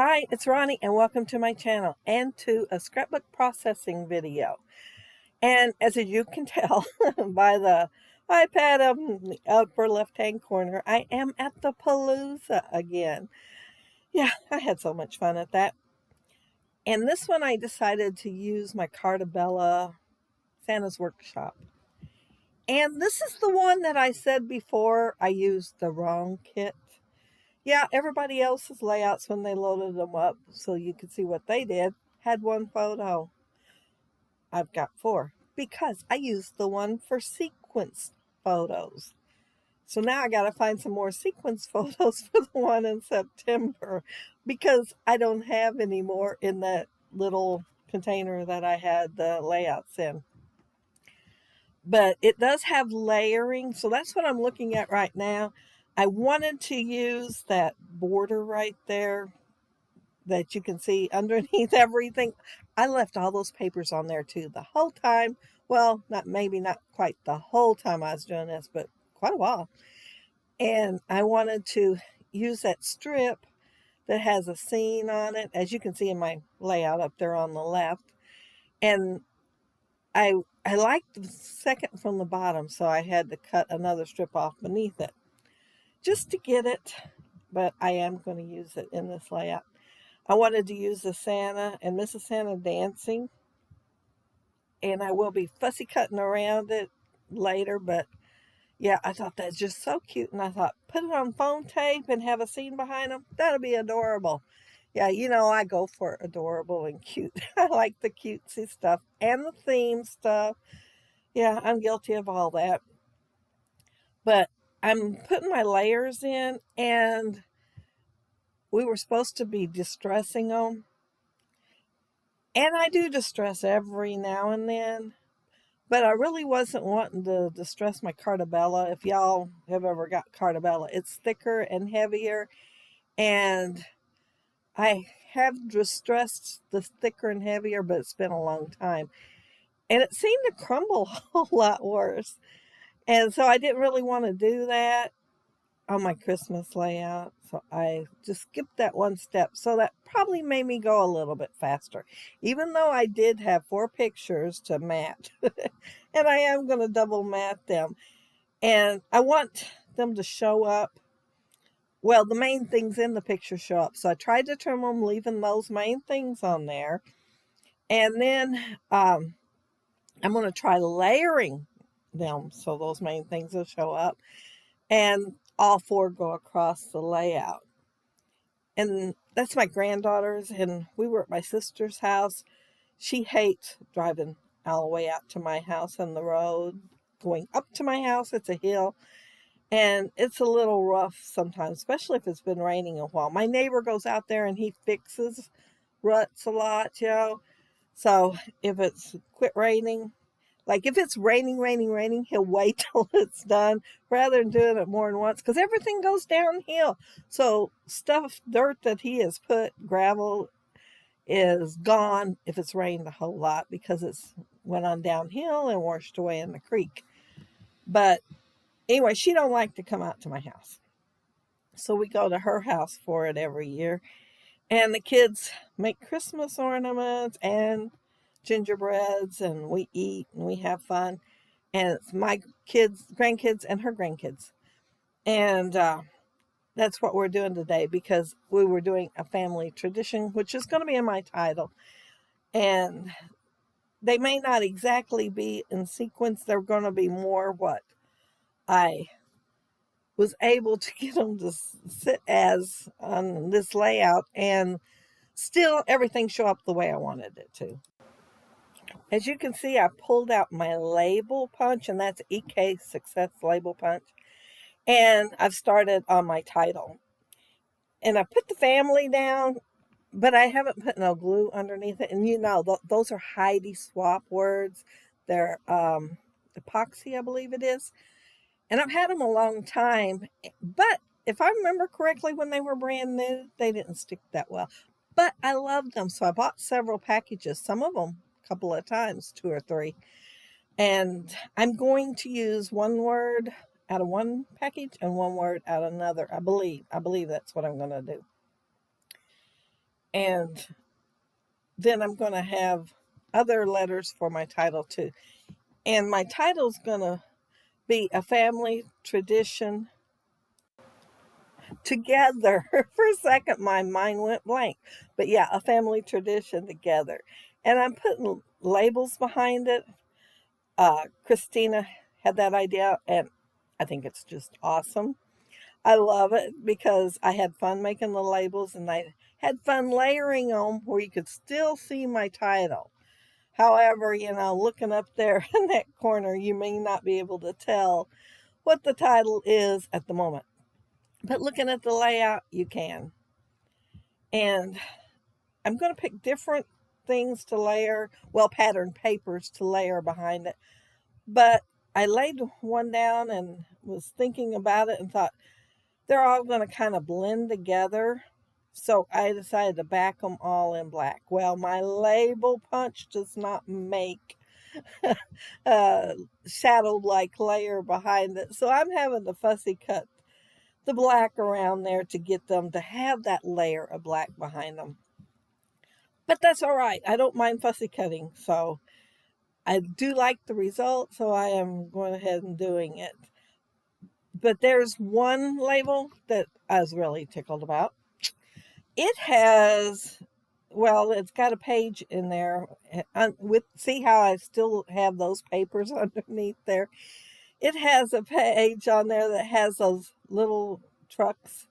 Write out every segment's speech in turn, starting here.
Hi, it's Ronnie and welcome to my channel and to a scrapbook processing video. And as you can tell by the iPad up in the upper left-hand corner, I am at the Palooza again. Yeah, I had so much fun at that. And this one I decided to use my Cartabella Santa's Workshop. And this is the one that I said before I used the wrong kit. Yeah, everybody else's layouts when they loaded them up so you could see what they did had one photo. I've got four because I used the one for sequence photos. So now I got to find some more sequence photos for the one in September because I don't have any more in that little container that I had the layouts in. But it does have layering, so that's what I'm looking at right now. I wanted to use that border right there that you can see underneath everything. I left all those papers on there too the whole time. Well, maybe not quite the whole time I was doing this, but quite a while. And I wanted to use that strip that has a scene on it, as you can see in my layout up there on the left. And I liked the second from the bottom, so I had to cut another strip off beneath it just to get it, but I am going to use it in this layout. I wanted to use the Santa and Mrs. Santa dancing, and I will be fussy cutting around it later, but yeah, I thought that's just so cute, and I thought, put it on phone tape and have a scene behind them. That'll be adorable. Yeah, you know, I go for adorable and cute. I like the cutesy stuff and the theme stuff. Yeah, I'm guilty of all that. But I'm putting my layers in, and we were supposed to be distressing them. And I do distress every now and then. But I really wasn't wanting to distress my Cartabella. If y'all have ever got Cartabella, it's thicker and heavier. And I have distressed the thicker and heavier, but it's been a long time. And it seemed to crumble a whole lot worse. And so I didn't really want to do that on my Christmas layout. So I just skipped that one step. So that probably made me go a little bit faster, even though I did have 4 pictures to mat. And I am going to double mat them. And I want them to show up. Well, the main things in the picture show up. So I tried to trim them, leaving those main things on there. And then I'm going to try layering them so those main things will show up. And all 4 go across the layout. And that's my granddaughter's, and we were at my sister's house. She hates driving all the way out to my house on the road. Going up to my house, it's a hill, and it's a little rough sometimes, especially if it's been raining a while. My neighbor goes out there and he fixes ruts a lot, you know. So if it's quit raining, like if it's raining, he'll wait till it's done rather than doing it more than once because everything goes downhill. So dirt that he has put, gravel, is gone if it's rained a whole lot because it's went on downhill and washed away in the creek. But anyway, she don't like to come out to my house. So we go to her house for it every year. And the kids make Christmas ornaments and gingerbreads, and we eat and we have fun. And it's my kids, grandkids, and her grandkids. And that's what we're doing today because we were doing a family tradition, which is going to be in my title. And they may not exactly be in sequence. They're going to be more what I was able to get them to sit as on this layout, and still everything show up the way I wanted it to. As you can see, I pulled out my label punch, and that's EK Success Label Punch. And I've started on my title. And I put the family down, but I haven't put no glue underneath it. And you know, those are Heidi swap words. They're epoxy, I believe it is. And I've had them a long time. But if I remember correctly, when they were brand new, they didn't stick that well. But I loved them, so I bought several packages. Some of them a couple of times, 2 or 3. And I'm going to use one word out of one package and one word out of another. I believe that's what I'm going to do. And then I'm going to have other letters for my title too. And my title's going to be A Family Tradition Together. For a second, my mind went blank. But yeah, A Family Tradition Together. And I'm putting labels behind it. Christina had that idea, and I think it's just awesome. I love it because I had fun making the labels and I had fun layering them where you could still see my title. However, looking up there in that corner, you may not be able to tell what the title is at the moment. But looking at the layout, you can. And I'm going to pick different things to layer, well, pattern papers to layer behind it. But I laid one down and was thinking about it and thought they're all going to kind of blend together. So I decided to back them all in black. Well, my label punch does not make a shadow-like layer behind it. So I'm having to fussy cut the black around there to get them to have that layer of black behind them. But that's all right. I don't mind fussy cutting. So I do like the result. So I am going ahead and doing it. But there's one label that I was really tickled about. It has, well, it's got a page in there with, see how I still have those papers underneath there. It has a page on there that has those little trucks,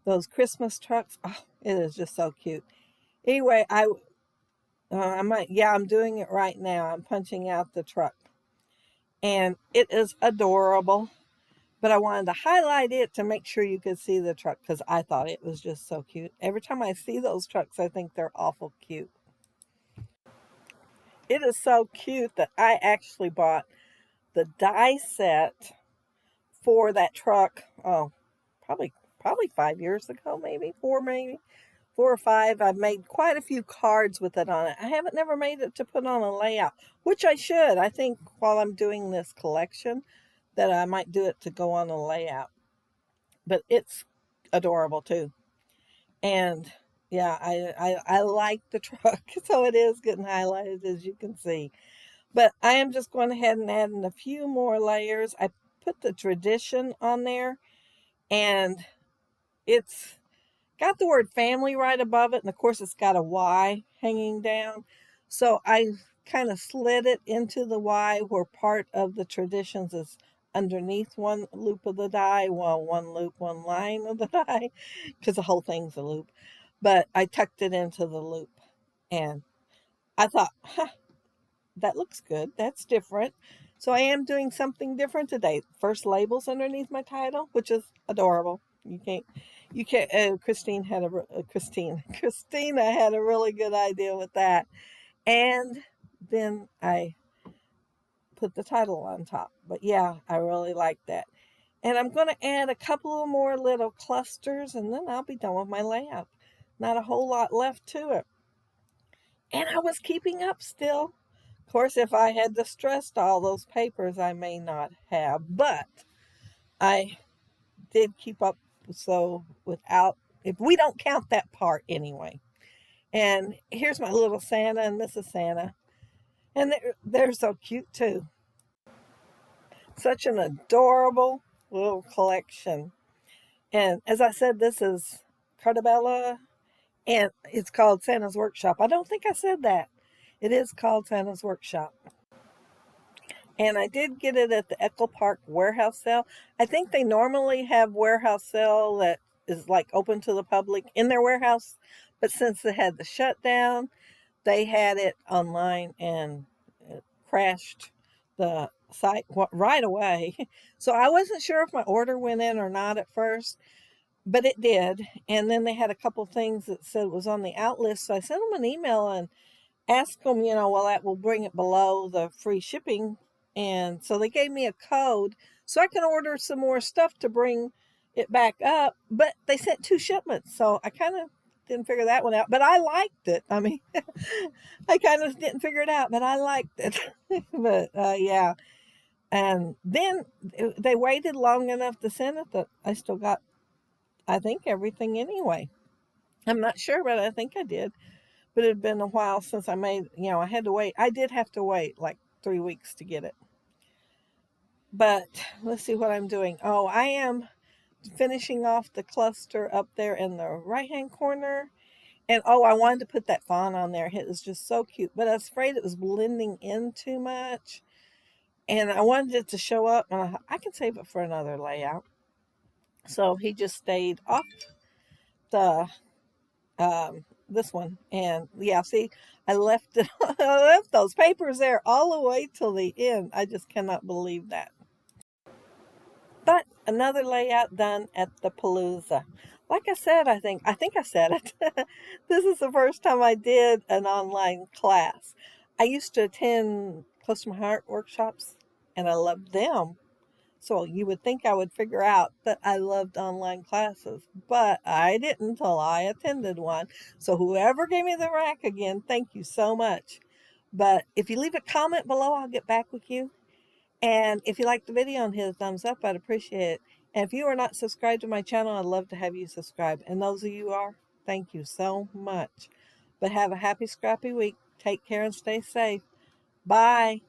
those Christmas trucks. Oh, it is just so cute. Anyway, I'm doing it right now. I'm punching out the truck, and it is adorable. But I wanted to highlight it to make sure you could see the truck because I thought it was just so cute. Every time I see those trucks, I think they're awful cute. It is so cute that I actually bought the die set for that truck. Oh, probably 5 years ago, maybe 4 or 5. I've made quite a few cards with it on it. I haven't never made it to put on a layout, which I should. I think while I'm doing this collection that I might do it to go on a layout. But it's adorable too. And yeah, I like the truck, so it is getting highlighted as you can see. But I am just going ahead and adding a few more layers. I put the tradition on there, and it's got the word family right above it, and of course it's got a Y hanging down. So I kind of slid it into the Y where part of the traditions is underneath one loop of the die, well, one loop, one line of the die, because the whole thing's a loop. But I tucked it into the loop, and I thought, that looks good. That's different. So I am doing something different today. First labels underneath my title, which is adorable. You can't. Christina had a really good idea with that, and then I put the title on top. But yeah, I really like that. And I'm going to add a couple of more little clusters, and then I'll be done with my layout. Not a whole lot left to it. And I was keeping up still. Of course, if I had distressed all those papers, I may not have, but I did keep up. So without, if we don't count that part anyway. And here's my little Santa and Mrs. Santa. And they're so cute too. Such an adorable little collection. And as I said, this is Cartabella, and it's called Santa's Workshop. I don't think I said that. It is called Santa's Workshop. And I did get it at the Echo Park warehouse sale. I think they normally have warehouse sale that is like open to the public in their warehouse. But since they had the shutdown, they had it online and it crashed the site right away. So I wasn't sure if my order went in or not at first, but it did. And then they had a couple things that said it was on the out list. So I sent them an email and asked them, well, that will bring it below the free shipping. And so they gave me a code so I can order some more stuff to bring it back up. But they sent 2 shipments. So I kind of didn't figure that one out. But I liked it. I mean, I kind of didn't figure it out, but I liked it. But yeah. And then they waited long enough to send it that I still got, I think, everything anyway. I'm not sure, but I think I did. But it had been a while since I made, I had to wait. I did have to wait like 3 weeks to get it. But let's see what I'm doing. Oh, I am finishing off the cluster up there in the right hand corner. And oh, I wanted to put that fawn on there. It was just so cute, but I was afraid it was blending in too much. And I wanted it to show up, and I can save it for another layout. So he just stayed off the this one, and yeah, see, I left it. I left those papers there all the way till the end. I just cannot believe that. But another layout done at the Palooza. Like I said, I think I said it. This is the first time I did an online class. I used to attend Close to My Heart workshops, and I loved them. So you would think I would figure out that I loved online classes, but I didn't until I attended one. So whoever gave me the rack again, thank you so much. But if you leave a comment below, I'll get back with you. And if you like the video and hit a thumbs up, I'd appreciate it. And if you are not subscribed to my channel, I'd love to have you subscribe. And those of you who are, thank you so much. But have a happy, scrappy week. Take care and stay safe. Bye.